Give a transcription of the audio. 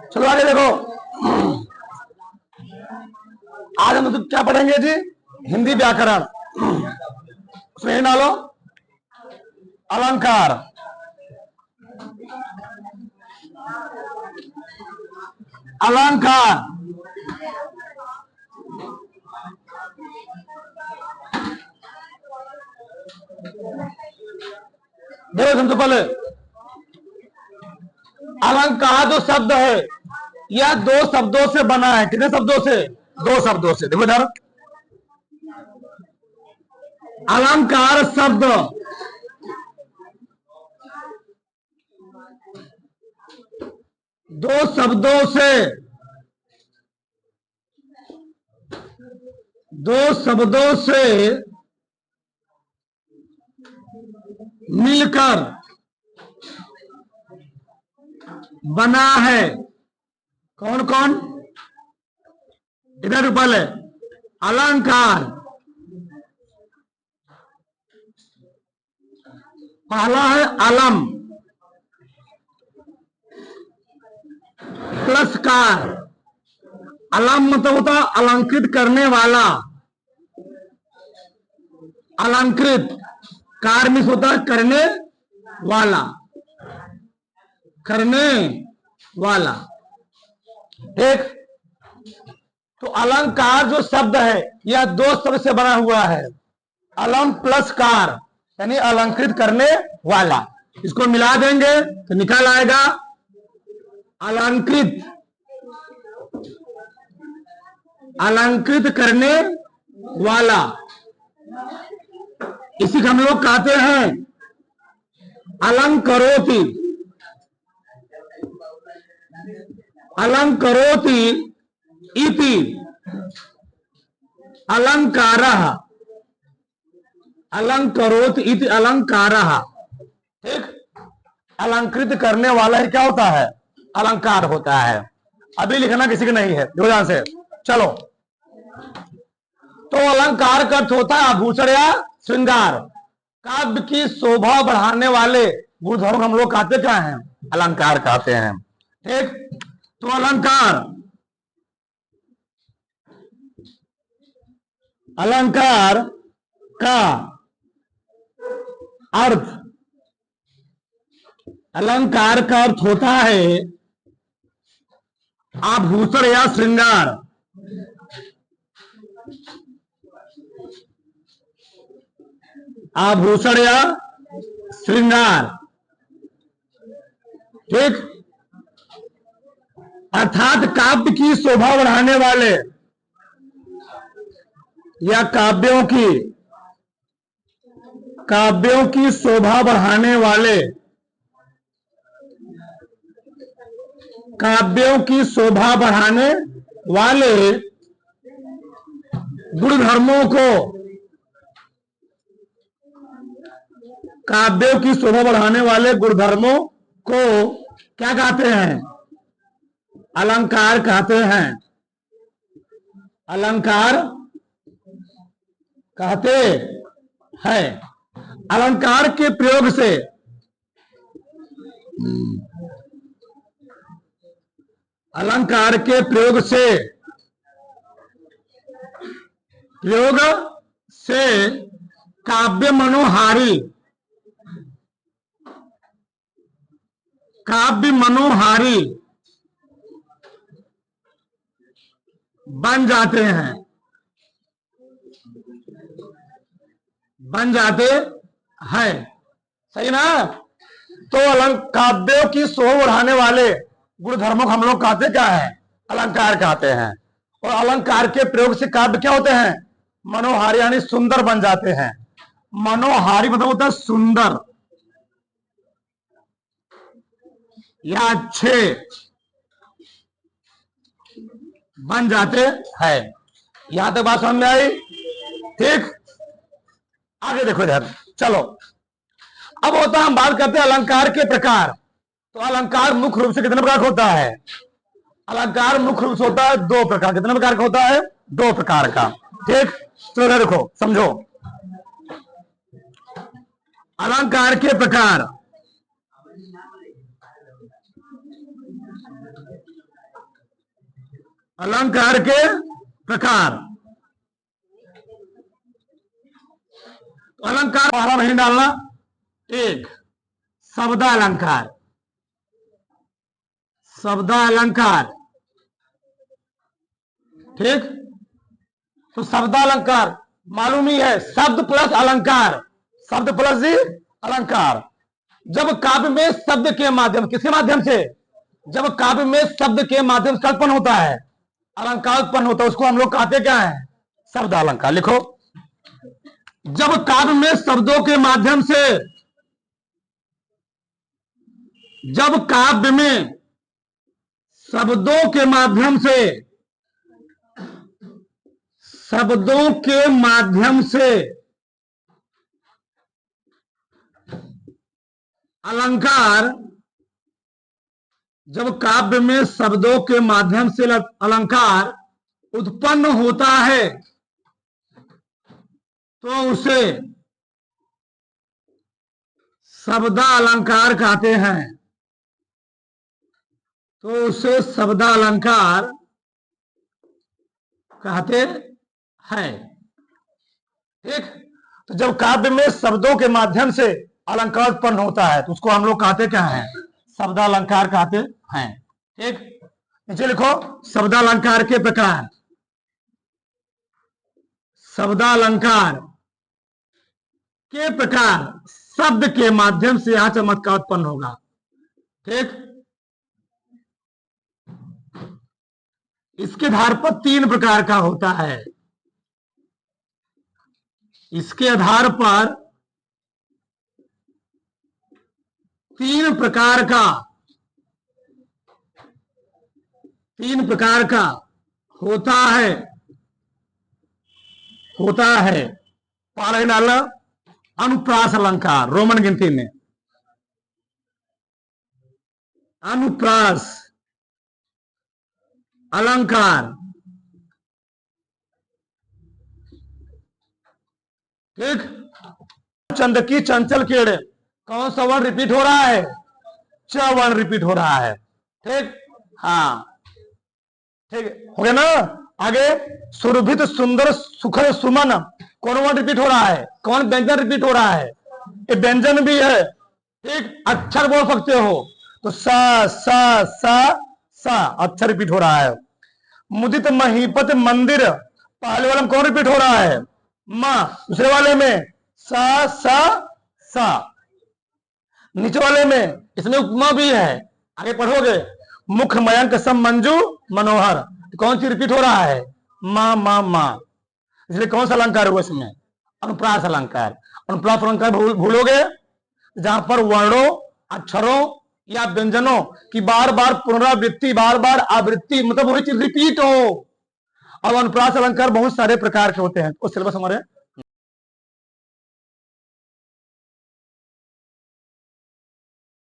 चलो आगे देखो। आज हम तो क्या पढ़ेंगे जी? हिंदी व्याकरण। उसमें डालो अलंकार। अलंकार देखो तुम तो पहले अलंकार जो शब्द है यह दो शब्दों से बना है। कितने शब्दों से? दो शब्दों से। देखो इधर अलंकार शब्द दो शब्दों से मिलकर बना है। कौन कौन? इधर पहले अलंकार, पहला है अलम प्लस कार। अलम मतलब होता अलंकृत करने वाला, अलंकृत। कार मिस होता है करने वाला, करने वाला। ठीक। तो अलंकार जो शब्द है यह दो शब्द से बना हुआ है। अलम प्लस कार यानी अलंकृत करने वाला। इसको मिला देंगे तो निकाल आएगा अलंकृत, अलंकृत करने वाला। इसी को हम लोग कहते हैं अलंकरोति। अलंकरोति इति अलंकारः। अलंकरोति इति अलंकारः। ठीक। अलंकृत करने वाला ही क्या होता है? अलंकार होता है। अभी लिखना किसी का नहीं है, ध्यान से चलो। तो अलंकार का अर्थ होता है आभूषण या श्रृंगार। काव्य की शोभा बढ़ाने वाले गुणधर्म हम लोग कहते क्या हैं? अलंकार कहते हैं। ठीक। तो अलंकार, अलंकार का अर्थ, अलंकार का अर्थ होता है आभूषण या श्रृंगार। आभूषण या श्रृंगार। ठीक। अर्थात काव्य की शोभा बढ़ाने वाले या काव्यों की शोभा बढ़ाने वाले, काव्यों की शोभा बढ़ाने वाले गुणधर्मों को, काव्यों की शोभा बढ़ाने वाले गुणधर्मों को क्या कहते हैं? अलंकार कहते हैं। अलंकार कहते हैं। अलंकार के प्रयोग से अलंकार के प्रयोग से काव्य मनोहारी, काव्य मनोहारी बन जाते हैं, बन जाते हैं। सही ना? तो काव्यों की शोभा बढ़ाने वाले गुणधर्मों को हम लोग कहते क्या है? अलंकार कहते हैं। और अलंकार के प्रयोग से काव्य क्या होते हैं? मनोहारी यानी सुंदर बन जाते हैं। मनोहारी मतलब होता है सुंदर या अच्छे बन जाते हैं। यहां तक बात समझ में आई? ठीक। आगे देखो इधर चलो। अब होता है, हम बात करते हैं अलंकार के प्रकार। तो अलंकार मुख्य रूप से कितने प्रकार का होता है? अलंकार मुख्य रूप से होता है दो प्रकार। कितने प्रकार का होता है? दो प्रकार का। ठीक। तो देखो समझो अलंकार के प्रकार। अलंकार के प्रकार। तो अलंकार बारह नहीं डालना। एक, शब्दालंकार। शब्दालंकार, ठीक। तो शब्दालंकार मालूम ही है, शब्द प्लस अलंकार, शब्द प्लस जी अलंकार। जब काव्य में शब्द के माध्यम, किसके माध्यम से? जब काव्य में शब्द के माध्यम से कल्पन होता है, अलंकार उत्पन्न होता है, उसको हम लोग कहते क्या है? शब्द अलंकार। लिखो, जब काव्य में शब्दों के माध्यम से, जब काव्य में शब्दों के माध्यम से, शब्दों के माध्यम से अलंकार, जब काव्य में शब्दों के माध्यम से अलंकार उत्पन्न होता है तो उसे शब्दालंकार कहते हैं। तो उसे शब्दालंकार कहते हैं, ठीक। तो जब काव्य में शब्दों के माध्यम से अलंकार उत्पन्न होता है तो उसको हम लोग कहते क्या हैं? शब्दालंकार कहते हैं, ठीक। नीचे लिखो, शब्दालंकार के प्रकार। शब्दालंकार के प्रकार, शब्द के माध्यम से यहां चमत्कार उत्पन्न होगा, ठीक। इसके आधार पर तीन प्रकार का होता है। इसके आधार पर तीन प्रकार का होता है। पहले डालना अनुप्रास अलंकार, रोमन गिनती में अनुप्रास अलंकार, ठीक। चंद की चंचल कीड़े, कौन सा वर्ण रिपीट हो रहा है? च वर्ण रिपीट हो रहा है, ठीक। हाँ, ठीक हो गया ना। आगे, सुरभित सुंदर सुखद सुमन, कौन वर्ण रिपीट हो रहा है? कौन व्यंजन रिपीट हो रहा है? ये व्यंजन भी है, ठीक। अक्षर बोल सकते हो तो स अक्षर रिपीट हो रहा है। मुदित महीपत मंदिर, पहले वाले में कौन रिपीट हो रहा है? मां। दूसरे वाले में स। नीचे वाले में इसमें उपमा भी है, आगे पढ़ोगे। मुख मयंक सम मंजू मनोहर, कौन सी रिपीट हो रहा है? मां। इसलिए कौन सा अलंकार हुआ इसमें? अनुप्रास अलंकार। अनुप्रास अलंकार भूलोगे जहां पर वर्णों, अक्षरों या व्यंजनों की बार बार पुनरावृत्ति, बार बार आवृत्ति, मतलब वही चीज रिपीट हो। अब अनुप्रास अलंकार बहुत सारे प्रकार के होते हैं, उस सिलेबस हमारे